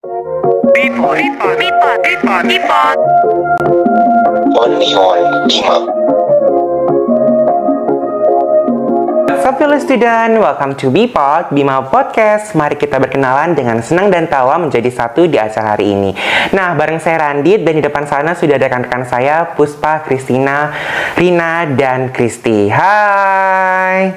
Only on Bima. What's up fellow student, welcome to Bipod, Bima Podcast. Mari kita berkenalan dengan senang dan tawa menjadi satu di acara hari ini. Nah, bareng saya Randit dan di depan sana sudah ada rekan-rekan saya Puspa, Christina, Rina, dan Kristi. Hai.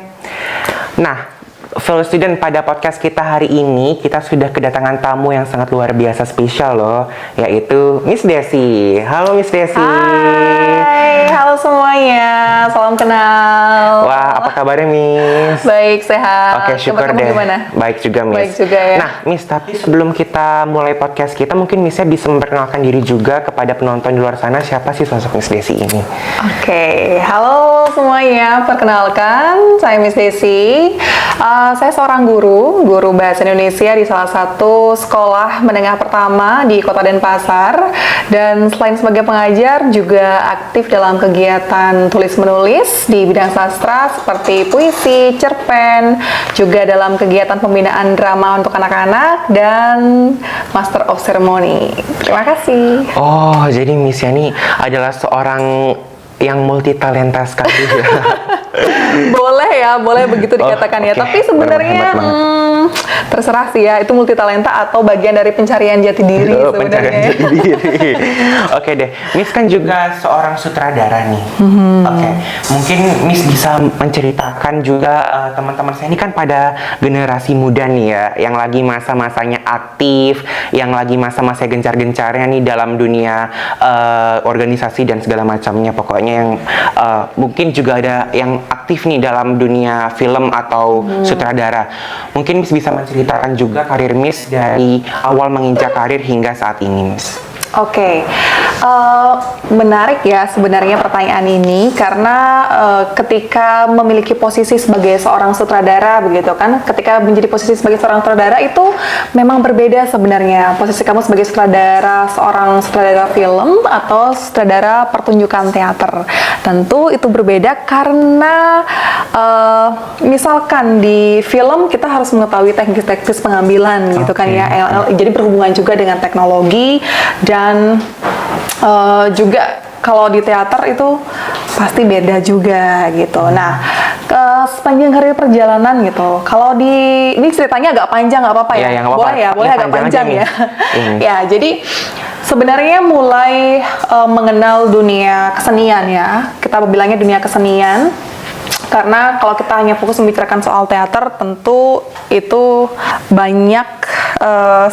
Nah, fellow student, pada podcast kita hari ini kita sudah kedatangan tamu yang sangat luar biasa spesial loh, yaitu Miss Desi. Halo Miss Desi. Hai, halo semuanya, salam kenal. Wah, apa kabarnya Miss? Baik, sehat. Oke, syukur Kamu deh. gimana? Baik juga Miss. Baik juga ya. Nah Miss, tapi sebelum kita mulai podcast kita, mungkin Missnya bisa memperkenalkan diri juga kepada penonton di luar sana, siapa sih sosok Miss Desi ini? Oke, halo semuanya, perkenalkan saya Miss Desi. Saya seorang guru bahasa Indonesia di salah satu sekolah menengah pertama di Kota Denpasar, dan selain sebagai pengajar juga aktif dalam kegiatan tulis-menulis di bidang sastra seperti puisi, cerpen, juga dalam kegiatan pembinaan drama untuk anak-anak dan Master of Ceremony. Terima kasih. Oh, jadi Missnya ini adalah seorang yang multi talenta sekali ya. boleh begitu dikatakan ya. oke. Tapi sebenarnya Hebat banget. Terserah sih ya, itu multi talenta atau bagian dari pencarian jati diri Pencarian sebenarnya. jati diri. Oke deh, Miss kan juga seorang sutradara nih. Oke, mungkin Miss bisa menceritakan juga teman-teman saya ini kan pada generasi muda nih ya, yang lagi masa-masanya aktif, yang lagi masa-masa gencar-gencarnya nih dalam dunia organisasi dan segala macamnya. Pokoknya yang mungkin juga ada yang aktif nih dalam dunia film atau sutradara. Mungkin Miss bisa menceritakan juga karir Miss dari awal menginjak karir hingga saat ini, Miss. Oke, menarik ya sebenarnya pertanyaan ini, karena ketika memiliki posisi sebagai seorang sutradara begitu kan, ketika menjadi posisi sebagai seorang sutradara itu memang berbeda sebenarnya. Posisi kamu sebagai sutradara, seorang sutradara film atau sutradara pertunjukan teater, tentu itu berbeda karena misalkan di film kita harus mengetahui teknis-teknis pengambilan gitu kan ya, jadi berhubungan juga dengan teknologi. Dan juga kalau di teater itu pasti beda juga gitu. Nah, sepanjang karir perjalanan gitu, kalau ini ceritanya agak panjang, nggak apa-apa ya? Nggak apa-apa. Boleh agak panjang ya. Ya, jadi sebenarnya mulai mengenal dunia kesenian ya, kita bilangnya dunia kesenian. Karena kalau kita hanya fokus membicarakan soal teater, tentu itu banyak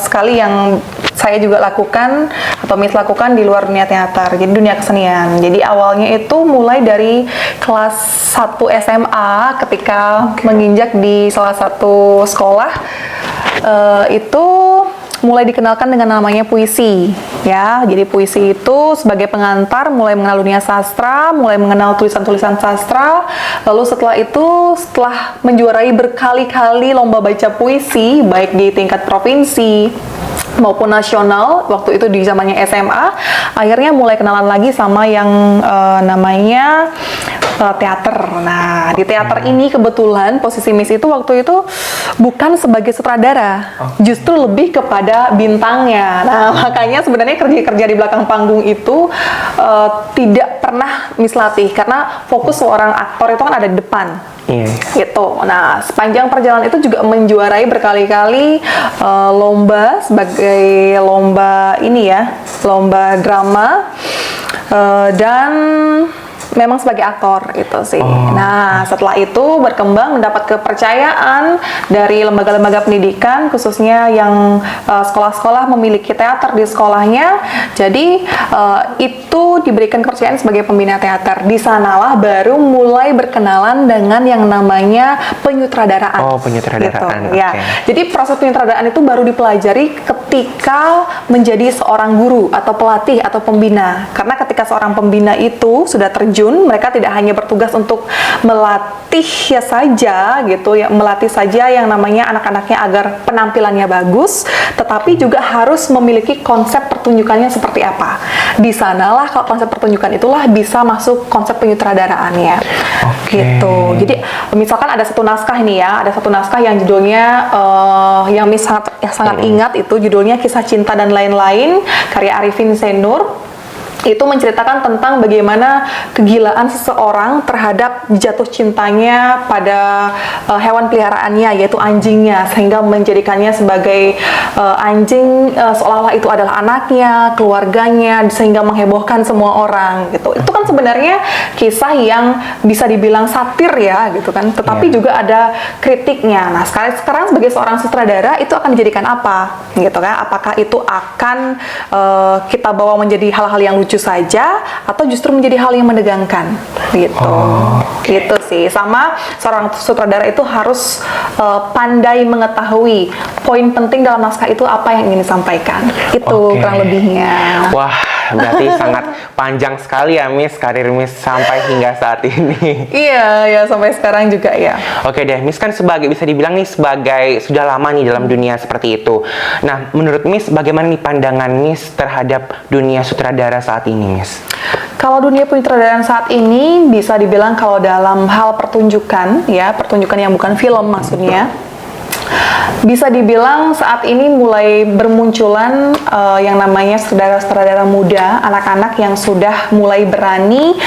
sekali yang saya juga lakukan atau Miss lakukan di luar dunia teater, jadi dunia kesenian. Jadi awalnya itu mulai dari kelas 1 SMA ketika menginjak di salah satu sekolah, itu mulai dikenalkan dengan namanya puisi ya. Jadi puisi itu sebagai pengantar mulai mengenal dunia sastra, mulai mengenal tulisan-tulisan sastra. Lalu setelah itu, setelah menjuarai berkali-kali lomba baca puisi baik di tingkat provinsi maupun nasional, waktu itu di zamannya SMA, akhirnya mulai kenalan lagi sama yang namanya teater. Nah, di teater ini kebetulan posisi Miss itu waktu itu bukan sebagai sutradara, justru lebih kepada bintangnya. Nah, makanya sebenarnya kerja-kerja di belakang panggung itu tidak pernah Miss latih, karena fokus seorang aktor itu kan ada di depan. Gitu. Nah, sepanjang perjalanan itu juga menjuarai berkali-kali lomba sebagai lomba ini ya, lomba drama, dan memang sebagai aktor itu sih. Nah, setelah itu berkembang mendapat kepercayaan dari lembaga-lembaga pendidikan, khususnya yang sekolah-sekolah memiliki teater di sekolahnya. Jadi itu diberikan kepercayaan sebagai pembina teater. Di sanalah baru mulai berkenalan dengan yang namanya penyutradaraan. Oh, penyutradaraan. Gitu, ya. Jadi proses penyutradaraan itu baru dipelajari ketika menjadi seorang guru atau pelatih atau pembina. Karena ketika ketika seorang pembina itu sudah terjun, mereka tidak hanya bertugas untuk melatih ya saja gitu ya, melatih saja yang namanya anak-anaknya agar penampilannya bagus, tetapi juga harus memiliki konsep pertunjukannya seperti apa. Di sanalah kalau konsep pertunjukan itulah bisa masuk konsep penyutradaraannya. Gitu. Jadi misalkan ada satu naskah ini ya, ada satu naskah yang judulnya yang Miss sangat ingat itu judulnya Kisah Cinta dan Lain-Lain karya Arifin Zainur. Itu menceritakan tentang bagaimana kegilaan seseorang terhadap jatuh cintanya pada hewan peliharaannya, yaitu anjingnya, sehingga menjadikannya sebagai anjing seolah-olah itu adalah anaknya, keluarganya, sehingga menghebohkan semua orang gitu. Itu kan sebenarnya kisah yang bisa dibilang satir ya gitu kan, tetapi juga ada kritiknya. Nah sekarang sebagai seorang sutradara itu akan dijadikan apa gitu kan? Apakah itu akan kita bawa menjadi hal-hal yang lucu saja atau justru menjadi hal yang menegangkan gitu. Gitu sih. Sama seorang sutradara itu harus pandai mengetahui poin penting dalam naskah itu apa yang ingin disampaikan. Itu kurang lebihnya. Wah, berarti sangat panjang sekali ya Miss karir Miss sampai hingga saat ini. Iya, ya sampai sekarang juga ya. Oke deh, Miss kan bisa dibilang nih sebagai sudah lama nih dalam dunia seperti itu. Nah, menurut Miss bagaimana nih pandangan Miss terhadap dunia sutradara saat ini, Miss? Kalau dunia penyutradaraan saat ini bisa dibilang kalau dalam hal pertunjukan ya, pertunjukan yang bukan film maksudnya, bisa dibilang saat ini mulai bermunculan yang namanya sutradara-sutradara muda, anak-anak yang sudah mulai berani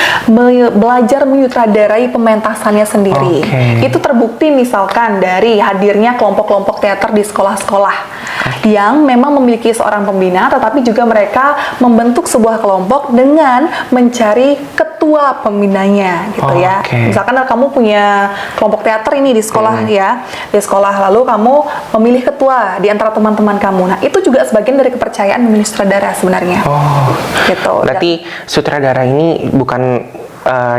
belajar menyutradarai pementasannya sendiri. Itu terbukti misalkan dari hadirnya kelompok-kelompok teater di sekolah-sekolah yang memang memiliki seorang pembina, tetapi juga mereka membentuk sebuah kelompok dengan mencari ketua pembinanya gitu ya. Misalkan kamu punya kelompok teater ini di sekolah ya, di sekolah, lalu kamu memilih ketua di antara teman-teman kamu. Nah, itu juga sebagian dari kepercayaan memilih sutradara sebenarnya. Gitu. Berarti sutradara ini bukan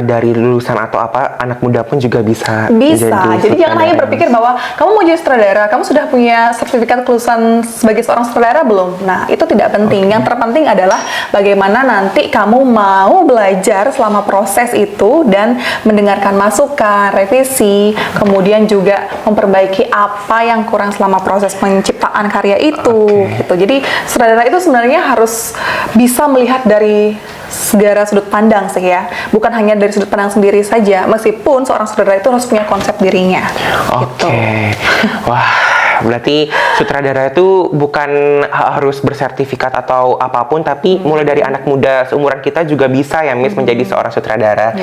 dari lulusan atau apa, anak muda pun juga bisa. Jadi jangan hanya berpikir bahwa kamu mau jadi sutradara, kamu sudah punya sertifikat kelulusan sebagai seorang sutradara belum? Nah, itu tidak penting. Yang terpenting adalah bagaimana nanti kamu mau belajar selama proses itu dan mendengarkan masukan, revisi, kemudian juga memperbaiki apa yang kurang selama proses penciptaan karya itu. Gitu. Jadi sutradara itu sebenarnya harus bisa melihat dari segala sudut pandang sih ya, bukan hanya dari sudut pandang sendiri saja, meskipun seorang sutradara itu harus punya konsep dirinya. Gitu. Wah, berarti sutradara itu bukan harus bersertifikat atau apapun, tapi mulai dari anak muda seumuran kita juga bisa ya Miss menjadi seorang sutradara.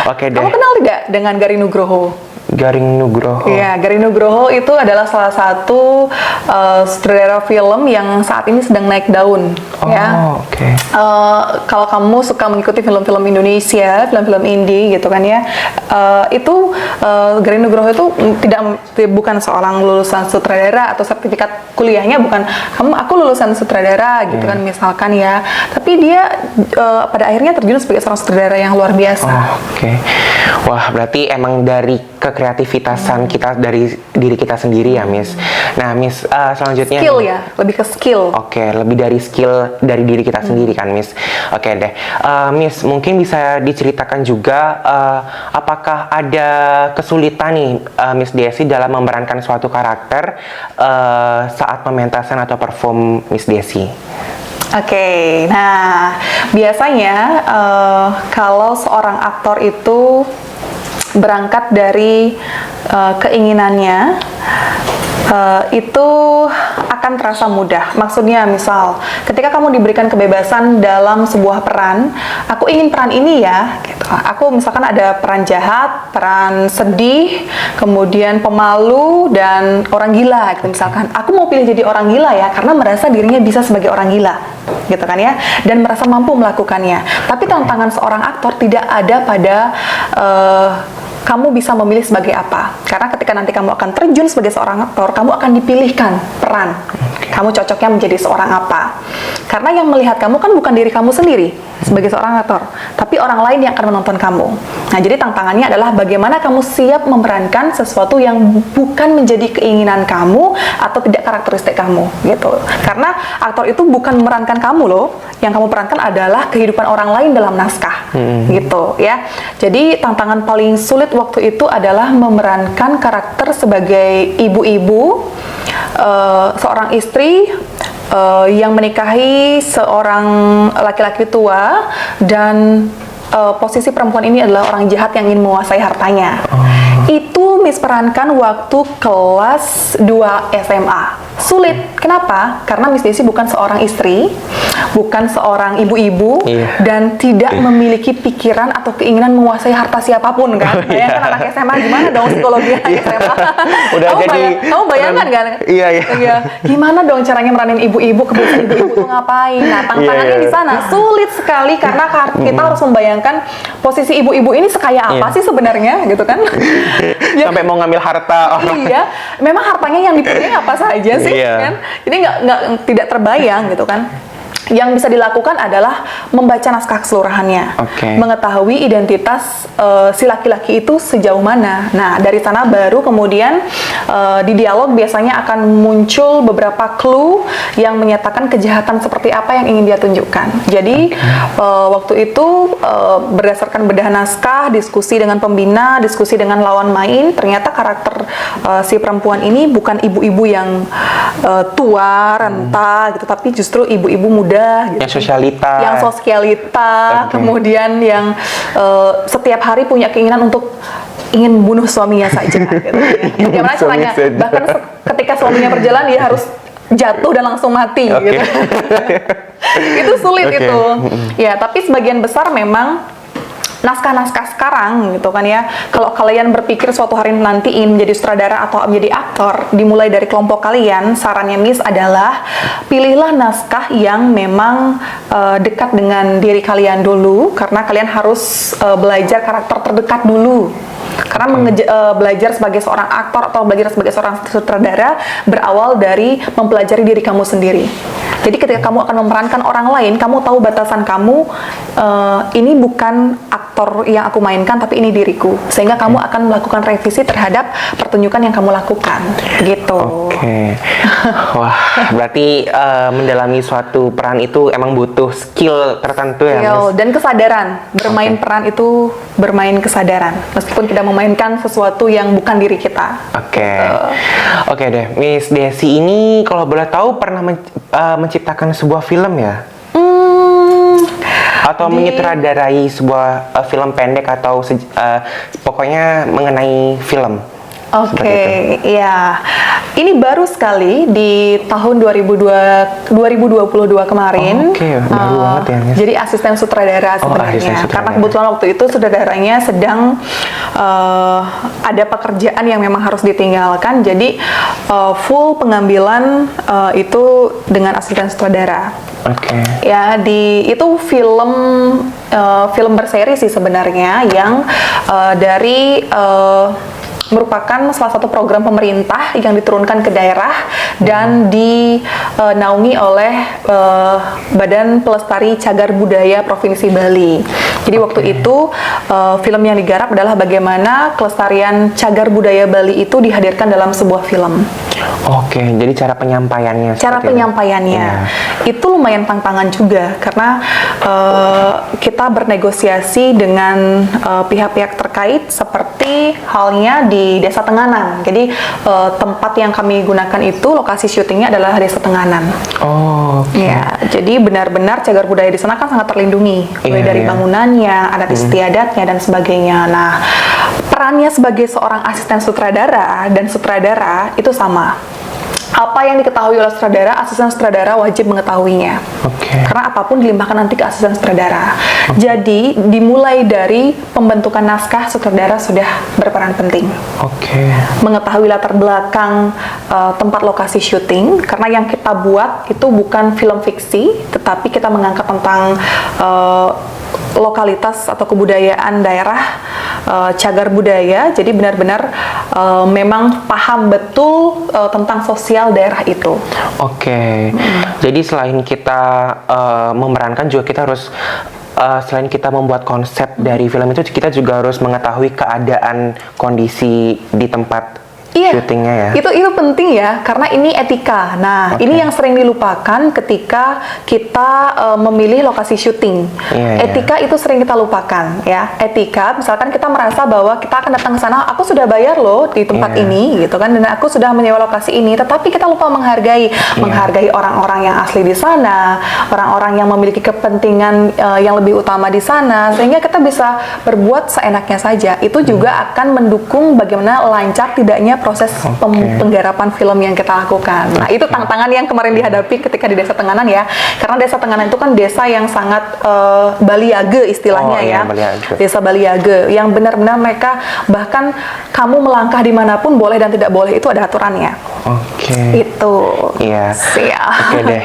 Oke deh. Kamu kenal tidak dengan Garing Nugroho? Garing Nugroho. Iya, Garing Nugroho itu adalah salah satu sutradara film yang saat ini sedang naik daun. Kalau kamu suka mengikuti film-film Indonesia, film-film indie gitu kan ya, itu Garing Nugroho itu bukan seorang lulusan sutradara atau sertifikat kuliahnya bukan aku lulusan sutradara gitu kan misalkan ya, tapi dia pada akhirnya terjun sebagai seorang sutradara yang luar biasa. Wah, berarti emang dari kekreativitasan kita dari diri kita sendiri ya Miss. Nah Miss, selanjutnya skill ya, lebih ke skill. Lebih dari skill dari diri kita sendiri kan Miss. Oke deh, Miss mungkin bisa diceritakan juga apakah ada kesulitan nih Miss Desi dalam memerankan suatu karakter saat pementasan atau perform Miss Desi? Nah biasanya kalau seorang aktor itu berangkat dari keinginannya, itu akan terasa mudah. Maksudnya misal, ketika kamu diberikan kebebasan dalam sebuah peran, aku ingin peran ini ya, gitu. Aku misalkan ada peran jahat, peran sedih, kemudian pemalu, dan orang gila, gitu. Misalkan, aku mau pilih jadi orang gila ya, karena merasa dirinya bisa sebagai orang gila, gitu kan ya, dan merasa mampu melakukannya. Tapi tantangan seorang aktor tidak ada pada kamu bisa memilih sebagai apa. Karena ketika nanti kamu akan terjun sebagai seorang aktor, kamu akan dipilihkan peran. Kamu cocoknya menjadi seorang apa. Karena yang melihat kamu kan bukan diri kamu sendiri sebagai seorang aktor, tapi orang lain yang akan menonton kamu. Nah, jadi tantangannya adalah bagaimana kamu siap memerankan sesuatu yang bukan menjadi keinginan kamu atau tidak karakteristik kamu, gitu. Karena aktor itu bukan memerankan kamu loh, yang kamu perankan adalah kehidupan orang lain dalam naskah, gitu ya. Jadi tantangan paling sulit waktu itu adalah memerankan karakter sebagai ibu-ibu, seorang istri yang menikahi seorang laki-laki tua, dan posisi perempuan ini adalah orang jahat yang ingin menguasai hartanya. Itu Miss perankan waktu kelas 2 SMA. Sulit. Kenapa? Karena Miss Desi bukan seorang istri, bukan seorang ibu-ibu, dan tidak memiliki pikiran atau keinginan menguasai harta siapapun, kan? Bayangkan anak SMA, gimana dong psikologi anak SMA? Udah Kamu bayangkan kan? Iya. Gimana dong caranya meranin ibu-ibu, kebiasaan ibu-ibu tuh ngapain? Nah, tantangannya di sana sulit sekali karena kita harus membayangkan posisi ibu-ibu ini sekaya apa sih sebenarnya, gitu kan? Sampai mau ngambil harta orang. Iya, memang hartanya yang dipunyai apa saja sih, kan? Jadi tidak terbayang, gitu kan? Yang bisa dilakukan adalah membaca naskah keseluruhannya, mengetahui identitas si laki-laki itu sejauh mana. Nah, dari sana baru kemudian di dialog biasanya akan muncul beberapa clue yang menyatakan kejahatan seperti apa yang ingin dia tunjukkan. Jadi waktu itu berdasarkan bedah naskah, diskusi dengan pembina, diskusi dengan lawan main, ternyata karakter si perempuan ini bukan ibu-ibu yang tua, renta gitu, tapi justru ibu-ibu muda gitu. Yang sosialita, kemudian yang setiap hari punya keinginan untuk ingin bunuh suaminya saja gitu. Gimana caranya? Bahkan ketika suaminya berjalan dia harus jatuh dan langsung mati gitu. Itu sulit itu. Ya, tapi sebagian besar memang naskah-naskah sekarang gitu kan ya, kalau kalian berpikir suatu hari nanti ingin menjadi sutradara atau menjadi aktor, dimulai dari kelompok kalian, sarannya Miss adalah pilihlah naskah yang memang dekat dengan diri kalian dulu, karena kalian harus belajar karakter terdekat dulu. Karena belajar sebagai seorang aktor atau belajar sebagai seorang sutradara berawal dari mempelajari diri kamu sendiri. Jadi ketika kamu akan memerankan orang lain, kamu tahu batasan kamu, ini bukan aktor yang aku mainkan, tapi ini diriku. Sehingga kamu akan melakukan revisi terhadap pertunjukan yang kamu lakukan. Gitu. Wah, berarti mendalami suatu peran itu emang butuh skill tertentu ya, Miss? Dan kesadaran. Bermain peran itu bermain kesadaran. Meskipun kita memainkan sesuatu yang bukan diri kita. Oke deh, Miss Desi ini kalau boleh tahu pernah menciptakan sebuah film ya? Atau menyutradarai sebuah film pendek atau pokoknya mengenai film? Ini baru sekali di tahun 2022 kemarin. Baru banget ya, Miss. Jadi asisten sutradara sebenarnya. Karena kebetulan waktu itu sutradaranya sedang ada pekerjaan yang memang harus ditinggalkan. Jadi full pengambilan itu dengan asisten sutradara. Ya, itu film berseri sih sebenarnya yang dari merupakan salah satu program pemerintah yang diturunkan ke daerah dan dinaungi oleh Badan Pelestari Cagar Budaya Provinsi Bali. Jadi waktu itu film yang digarap adalah bagaimana kelestarian cagar budaya Bali itu dihadirkan dalam sebuah film. Jadi cara penyampaiannya. Itu lumayan tantangan juga karena kita bernegosiasi dengan pihak-pihak terkait seperti halnya di Desa Tenganan. Jadi tempat yang kami gunakan itu lokasi syutingnya adalah Desa Tenganan. Ya, jadi benar-benar cagar budaya di sana kan sangat terlindungi, mulai dari bangunannya, adat istiadatnya dan sebagainya. Nah, perannya sebagai seorang asisten sutradara dan sutradara itu sama. Apa yang diketahui oleh sutradara, asisten sutradara wajib mengetahuinya. Karena apapun dilimpahkan nanti ke asisten sutradara. Jadi dimulai dari pembentukan naskah, sutradara sudah berperan penting. Mengetahui latar belakang tempat lokasi syuting, karena yang kita buat itu bukan film fiksi, tetapi kita mengangkat tentang lokalitas atau kebudayaan daerah, cagar budaya. Jadi benar-benar memang paham betul tentang sosial daerah itu. Jadi selain kita memerankan juga kita harus selain kita membuat konsep dari film itu, kita juga harus mengetahui keadaan kondisi di tempat syutingnya ya. Itu penting ya, karena ini etika. Nah, ini yang sering dilupakan ketika kita memilih lokasi syuting. Etika itu sering kita lupakan ya. Etika, misalkan kita merasa bahwa kita akan datang ke sana, aku sudah bayar loh di tempat ini, gitu kan, dan aku sudah menyewa lokasi ini, tetapi kita lupa menghargai orang-orang yang asli di sana, orang-orang yang memiliki kepentingan yang lebih utama di sana, sehingga kita bisa berbuat seenaknya saja. Itu juga akan mendukung bagaimana lancar tidaknya proses penggarapan film yang kita lakukan. Nah, itu tantangan yang kemarin dihadapi ketika di Desa Tenganan ya. Karena Desa Tenganan itu kan desa yang sangat baliage istilahnya ya. Baliage. Desa baliage yang benar-benar mereka, bahkan kamu melangkah dimanapun boleh dan tidak boleh, itu ada aturannya. Itu. Iya. Oke deh.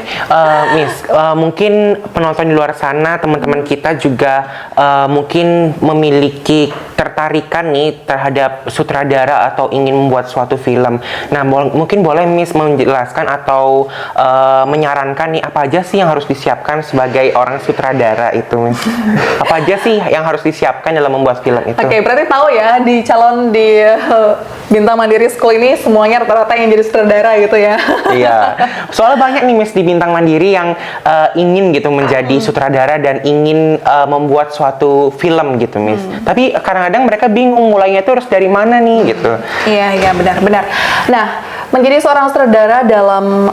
Miss, mungkin penonton di luar sana, teman-teman kita juga mungkin memiliki tertarikan nih terhadap sutradara atau ingin membuat suatu film. Nah, mungkin boleh Miss menjelaskan atau menyarankan nih apa aja sih yang harus disiapkan sebagai orang sutradara itu, Miss? Apa aja sih yang harus disiapkan dalam membuat film itu? Oke, berarti tahu ya di calon di Bintang Mandiri School ini semuanya rata-rata yang jadi sutradara gitu ya. Iya. Soalnya banyak nih Miss di Bintang Mandiri yang ingin gitu menjadi sutradara dan ingin membuat suatu film gitu, Miss. Tapi kadang-kadang mereka bingung mulainya itu harus dari mana nih gitu. Iya, benar-benar. Nah, menjadi seorang sutradara dalam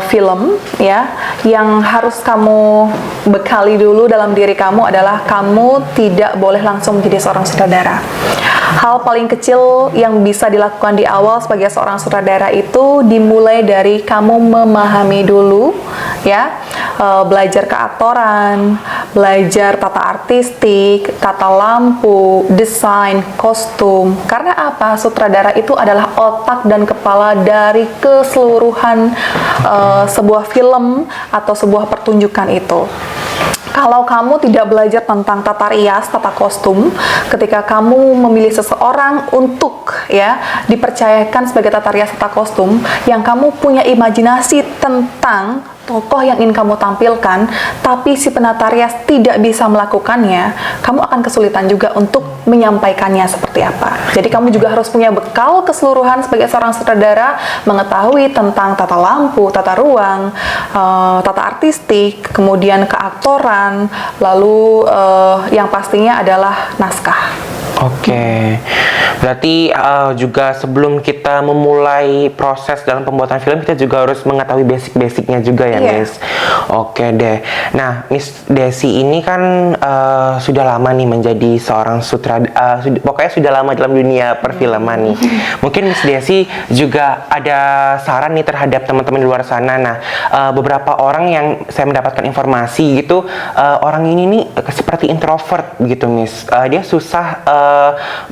film ya, yang harus kamu bekali dulu dalam diri kamu adalah kamu tidak boleh langsung menjadi seorang sutradara. Hal paling kecil yang bisa dilakukan di awal sebagai seorang sutradara itu dimulai dari kamu memahami dulu ya, belajar keaktoran, belajar tata artistik, tata lampu, desain, kostum. Karena apa? Sutradara itu adalah otak dan kepala dari keseluruhan sebuah film atau sebuah pertunjukan itu. Kalau kamu tidak belajar tentang tata rias, tata kostum, ketika kamu memilih seseorang untuk ya dipercayakan sebagai tata rias, tata kostum, yang kamu punya imajinasi tentang tokoh yang ingin kamu tampilkan, tapi si penata rias tidak bisa melakukannya, kamu akan kesulitan juga untuk menyampaikannya seperti apa. Jadi kamu juga harus punya bekal keseluruhan sebagai seorang sutradara, mengetahui tentang tata lampu, tata ruang, tata artistik, kemudian keaktoran, lalu yang pastinya adalah naskah. Berarti juga sebelum kita memulai proses dalam pembuatan film, kita juga harus mengetahui basic-basicnya juga ya, Miss. Oke deh. Nah, Miss Desi ini kan sudah lama nih menjadi seorang sutradara, pokoknya sudah lama dalam dunia perfilman nih. Mungkin Miss Desi juga ada saran nih terhadap teman-teman di luar sana. Nah, beberapa orang yang saya mendapatkan informasi gitu, orang ini nih seperti introvert gitu, Miss. Dia susah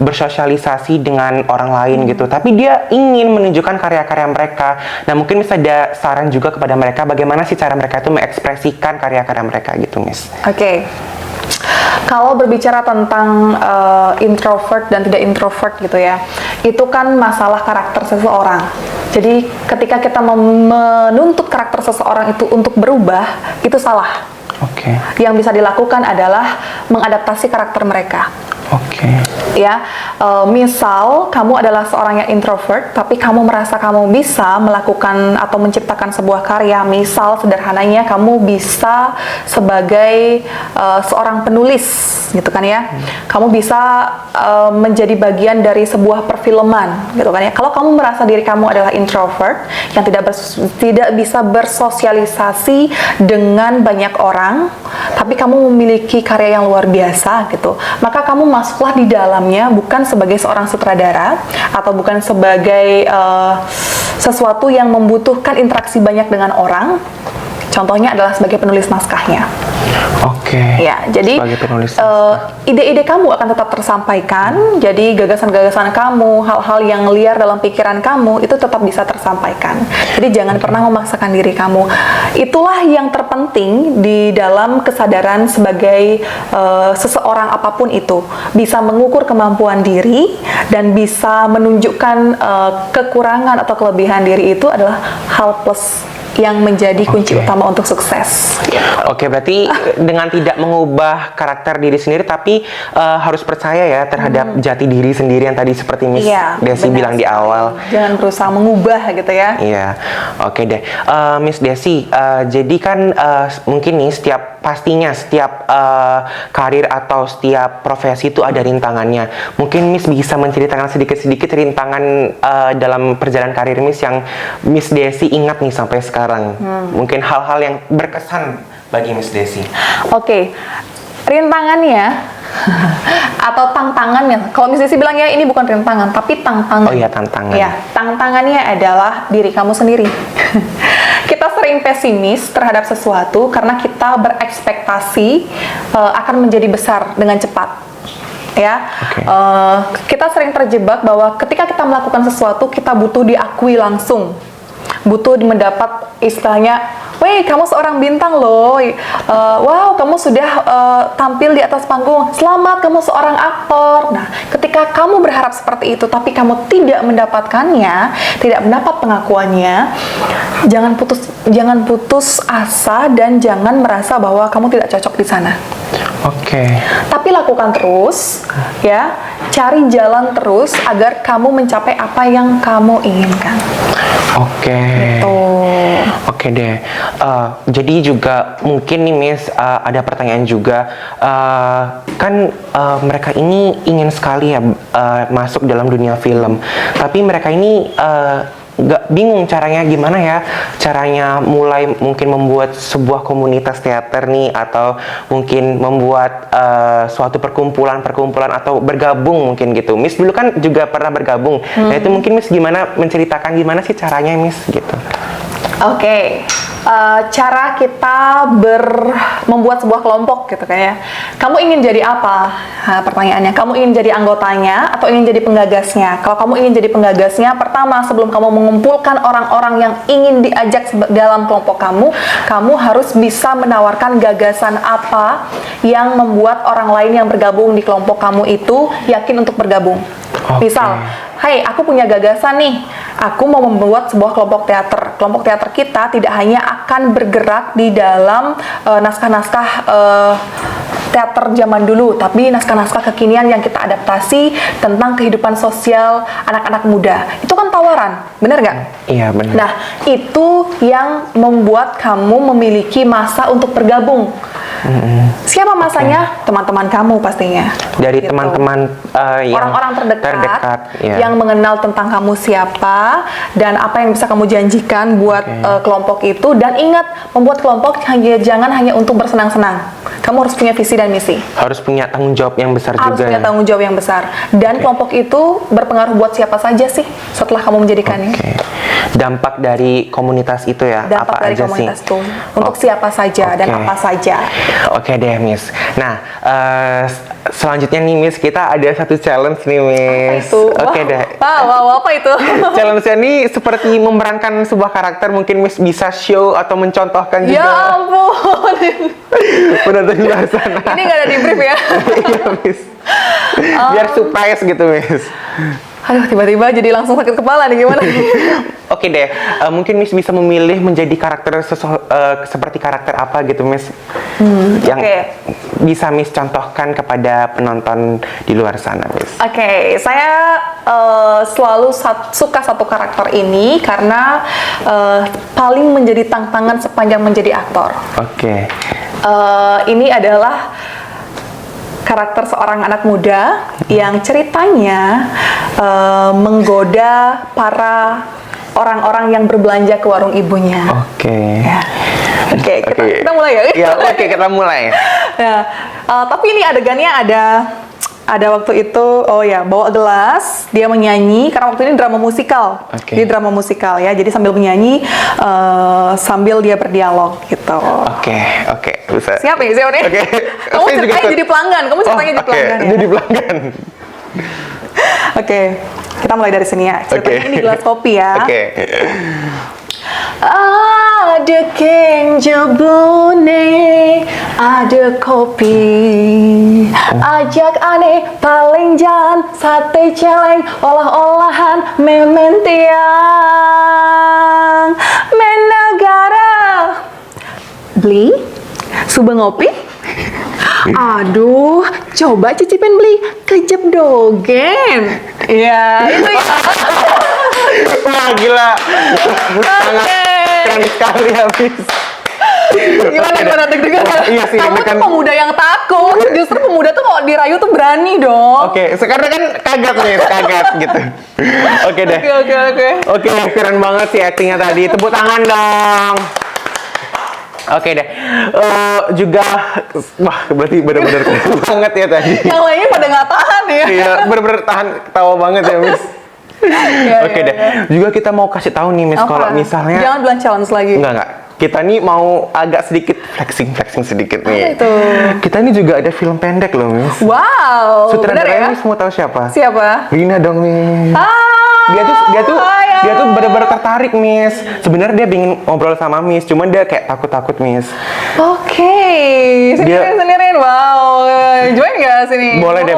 bersosialisasi dengan orang lain gitu, tapi dia ingin menunjukkan karya-karya mereka. Nah, mungkin bisa ada saran juga kepada mereka bagaimana sih cara mereka itu mengekspresikan karya-karya mereka gitu, Miss. Kalau berbicara tentang introvert dan tidak introvert gitu ya, itu kan masalah karakter seseorang. Jadi ketika kita menuntut karakter seseorang itu untuk berubah, itu salah. Yang bisa dilakukan adalah mengadaptasi karakter mereka. Ya, misal kamu adalah seorang yang introvert, tapi kamu merasa kamu bisa melakukan atau menciptakan sebuah karya. Misal sederhananya kamu bisa sebagai seorang penulis, gitu kan ya. Kamu bisa menjadi bagian dari sebuah perfilman, gitu kan ya. Kalau kamu merasa diri kamu adalah introvert yang tidak bisa bersosialisasi dengan banyak orang, tapi kamu memiliki karya yang luar biasa gitu, maka kamu masuklah di dalamnya bukan sebagai seorang sutradara atau bukan sebagai sesuatu yang membutuhkan interaksi banyak dengan orang. Contohnya adalah sebagai penulis naskahnya. Ya, jadi ide-ide kamu akan tetap tersampaikan. Jadi gagasan-gagasan kamu, hal-hal yang liar dalam pikiran kamu itu tetap bisa tersampaikan. Jadi jangan pernah memaksakan diri kamu. Itulah yang terpenting di dalam kesadaran sebagai seseorang apapun itu, bisa mengukur kemampuan diri dan bisa menunjukkan kekurangan atau kelebihan diri itu adalah hal plus yang menjadi kunci utama untuk sukses. Oke, berarti dengan tidak mengubah karakter diri sendiri, tapi harus percaya ya terhadap jati diri sendiri yang tadi seperti Miss Desi benar bilang di sekali. awal. Jangan berusaha mengubah gitu ya. Iya, oke deh. Miss Desi, jadi kan mungkin nih pastinya setiap karir atau setiap profesi itu ada rintangannya. Mungkin Miss bisa menceritakan sedikit-sedikit rintangan dalam perjalanan karir Miss yang Miss Desi ingat nih sampai sekarang. Mungkin hal-hal yang berkesan bagi Miss Desi. Oke, rintangannya atau tantangannya. Kalau Miss Desi bilang ya ini bukan rintangan, tapi tantangan. Oh iya, tantangan. Ya, tantangannya adalah diri kamu sendiri. Kita sering pesimis terhadap sesuatu karena kita berekspektasi akan menjadi besar dengan cepat. Ya, kita sering terjebak bahwa ketika kita melakukan sesuatu kita butuh diakui langsung, butuh mendapat istilahnya, "Weh, kamu seorang bintang loh, wow, kamu sudah tampil di atas panggung, selamat, kamu seorang aktor." Nah, ketika kamu berharap seperti itu, tapi kamu tidak mendapatkannya, tidak mendapat pengakuannya, jangan putus asa dan jangan merasa bahwa kamu tidak cocok di sana. Tapi lakukan terus, ya, cari jalan terus agar kamu mencapai apa yang kamu inginkan. Gitu. Oke deh. Jadi juga mungkin nih Miss ada pertanyaan juga. Kan mereka ini ingin sekali ya masuk dalam dunia film. Tapi mereka ini nggak bingung caranya gimana ya, caranya mulai mungkin membuat sebuah komunitas teater nih, atau mungkin membuat suatu perkumpulan atau bergabung mungkin gitu. Miss dulu kan juga pernah bergabung. Nah itu mungkin Miss gimana menceritakan gimana sih caranya Miss gitu. Cara kita membuat sebuah kelompok gitu kan ya. Kamu ingin jadi apa? Nah, pertanyaannya, kamu ingin jadi anggotanya atau ingin jadi penggagasnya? Kalau kamu ingin jadi penggagasnya, pertama sebelum kamu mengumpulkan orang-orang yang ingin diajak dalam kelompok kamu harus bisa menawarkan gagasan apa yang membuat orang lain yang bergabung di kelompok kamu itu yakin untuk bergabung. Misal, "Hai, aku punya gagasan nih. Aku mau membuat sebuah kelompok teater. Kelompok teater kita tidak hanya akan bergerak di dalam naskah-naskah teater zaman dulu, tapi naskah-naskah kekinian yang kita adaptasi tentang kehidupan sosial anak-anak muda." Itu kan tawaran, bener nggak? Iya, benar. Nah, itu yang membuat kamu memiliki masa untuk bergabung. Siapa masanya? Teman-teman kamu pastinya. Dari Gitu. teman-teman yang orang-orang terdekat ya. yang mengenal tentang kamu siapa dan apa yang bisa kamu janjikan buat kelompok itu. Dan ingat, membuat kelompok jangan hanya untuk bersenang-senang. Kamu harus punya visi dan misi. Harus punya tanggung jawab yang besar Harus juga. punya tanggung jawab yang besar. Dan kelompok itu berpengaruh buat siapa saja sih setelah kamu menjadikannya. Dampak dari komunitas itu ya, Dampak apa dari aja komunitas sih? itu untuk siapa saja dan apa saja. Oke deh Miss. Nah, selanjutnya nih Miss, kita ada satu challenge nih Miss. Itu? Oke deh. Wow, apa itu? Challenge-nya nih seperti memerankan sebuah karakter, mungkin Miss bisa show atau mencontohkan juga. Ya ampun. Penonton di luar sana. Ini nggak ada di brief ya? Iya Miss. Biar surprise gitu Miss. Aduh, tiba-tiba jadi langsung sakit kepala nih, gimana? Oke deh, mungkin Miss bisa memilih menjadi karakter seperti karakter apa gitu Miss, yang bisa Miss contohkan kepada penonton di luar sana Miss. Oke, saya selalu suka satu karakter ini karena paling menjadi tantangan sepanjang menjadi aktor. Ini adalah karakter seorang anak muda yang ceritanya menggoda para orang-orang yang berbelanja ke warung ibunya. Kita mulai ya. Ya, kita mulai. Ya, tapi ini adegannya ada waktu itu, bawa gelas, dia menyanyi, karena waktu ini drama musikal. Dia drama musikal ya, jadi sambil menyanyi, sambil dia berdialog gitu. Bisa. Siap nih? Kamu ceritanya jadi pelanggan, Jadi pelanggan. Kita mulai dari sini ya. Ceritanya ini gelas kopi ya. Ada kenjo bone, ada kopi, ajak aneh paling jan, sate celeng, olah-olahan mementiang, menegara Beli? Subeng ngopi? Aduh, coba cicipin beli kejep dogen. Iya, itu ya. Wah, gila. Sangat keren sekali habis. Gimana deg-degan kan? Iya sih, Kamu deg-degan. tuh pemuda yang takut. Justru pemuda tuh kalau dirayu tuh berani dong. Oke, sekarang kan kaget gitu. Oke deh. Oke. Oke, keren banget sih actingnya tadi. Tepuk tangan dong. Oke deh. Juga, wah berarti bener-bener keren banget ya tadi. Yang lainnya pada nggak tahan ya. Iya, bener-bener tahan ketawa banget ya, Miss. Oke Iya. deh. Juga kita mau kasih tahu nih, Miss, kalau misalnya Jangan bilang challenge lagi. Enggak. Kita nih mau agak sedikit flexing sedikit nih. Apa itu? Kita ini juga ada film pendek loh, Miss. Wow. Bener ya? Sutradaranya Miss mau tahu siapa? Siapa? Rina dong, Miss. Dia tuh benar-benar tertarik, Miss. Sebenarnya dia ingin ngobrol sama Miss, cuman dia kayak takut, Miss. Oke. Sendirian. Wow. Join nggak sini? Boleh deh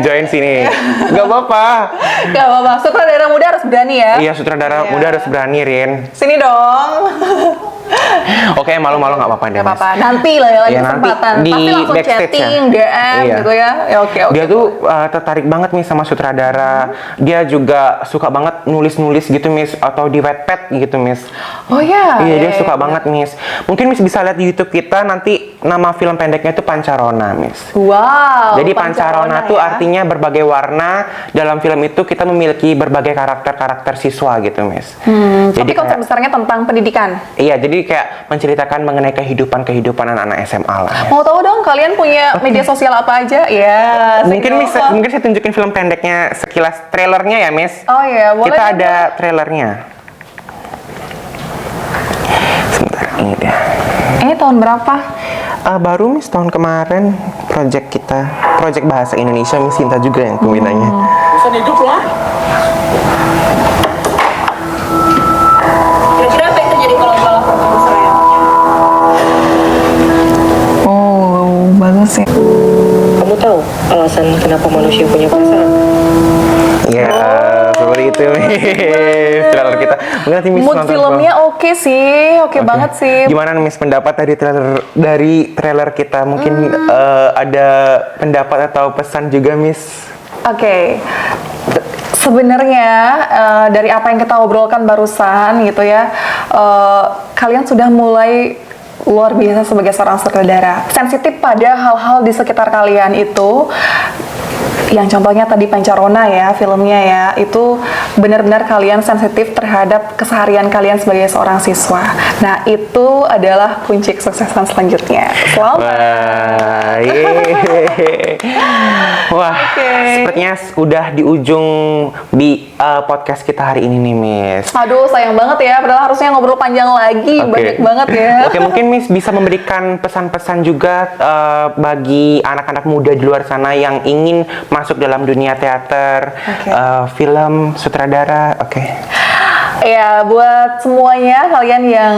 join sini. Gak apa-apa. Gak apa-apa. Sutradara muda harus berani ya. Iya, sutradara muda harus berani, Rin. Sini dong. Oke, malu-malu nggak apa-apa deh, Gak Mas. apa-apa. Nanti lah ya lagi Iya, nanti kesempatan. di Pasti langsung backstage chatting, ya? DM Iya. gitu ya. Ya oke. Dia tuh tertarik banget nih sama sutradara. Dia juga suka banget nulis-nulis gitu, Miss, atau di Wattpad gitu, Miss. Oh ya. Iya, dia suka banget, Miss. Mungkin Miss bisa lihat di YouTube kita nanti nama film pendeknya itu Pancarona, Miss. Wow. Jadi Pancarona tuh ya. artinya berbagai warna. Dalam film itu kita memiliki berbagai karakter siswa gitu, Miss. Tapi konsep besarnya tentang pendidikan. Iya, jadi kayak menceritakan mengenai kehidupan anak-anak SMA lah. Mau tahu dong kalian punya media sosial apa aja? Ya. Mungkin saya tunjukin film pendeknya sekilas trailernya ya, Miss. Oh iya, boleh. Kita deh, ada trailernya. Sebentar, ini dia. Ini tahun berapa? Baru, Miss, tahun kemarin project bahasa Indonesia, Miss Sinta juga yang pembinanya. Pesan hidup lah. Kira-kira apa yang terjadi kalau balapan sama saya? Oh, bagus ya. Kamu tahu alasan kenapa manusia punya perasaan? Ya, seperti itu, Miss. Trailer kita. Mungkin nanti Miss Mood nonton filmnya oke sih, oke banget sih. Gimana Miss pendapat dari trailer kita? Mungkin ada pendapat atau pesan juga, Miss? Oke. Sebenarnya dari apa yang kita obrolkan barusan gitu ya, kalian sudah mulai luar biasa sebagai seorang sutradara. Sensitif pada hal-hal di sekitar kalian itu. Yang contohnya tadi Pancarona ya, filmnya ya, itu benar-benar kalian sensitif terhadap keseharian kalian sebagai seorang siswa. Nah, itu adalah kunci kesuksesan selanjutnya. Selamat. Wah, yeay. Wah, sepertinya udah di ujung podcast kita hari ini nih, Miss. Aduh, sayang banget ya, padahal harusnya ngobrol panjang lagi, banyak banget ya. Oke, mungkin Miss bisa memberikan pesan-pesan juga bagi anak-anak muda di luar sana yang ingin masuk dalam dunia teater, film, sutradara. Oke. Ya, buat semuanya kalian yang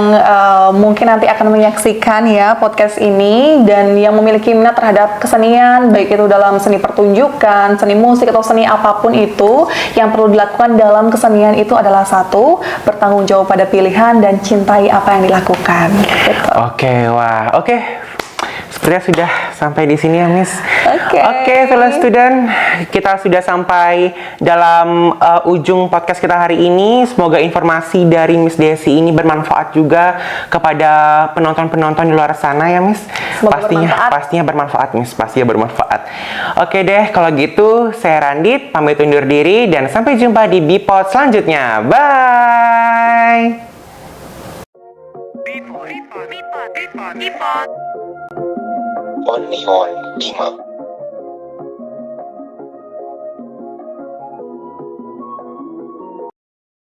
mungkin nanti akan menyaksikan ya podcast ini dan yang memiliki minat terhadap kesenian, baik itu dalam seni pertunjukan, seni musik atau seni apapun itu, yang perlu dilakukan dalam kesenian itu adalah satu, bertanggung jawab pada pilihan dan cintai apa yang dilakukan. Gitu. Oke. Sepertinya sudah sampai di sini ya, Miss. Oke. Fellow student, kita sudah sampai dalam ujung podcast kita hari ini. Semoga informasi dari Miss Desi ini bermanfaat juga kepada penonton-penonton di luar sana ya, Miss. Pastinya bermanfaat, Miss. Pastinya bermanfaat. Oke deh, kalau gitu saya Randit pamit undur diri dan sampai jumpa di Bipod selanjutnya. Bye. Only on Dima.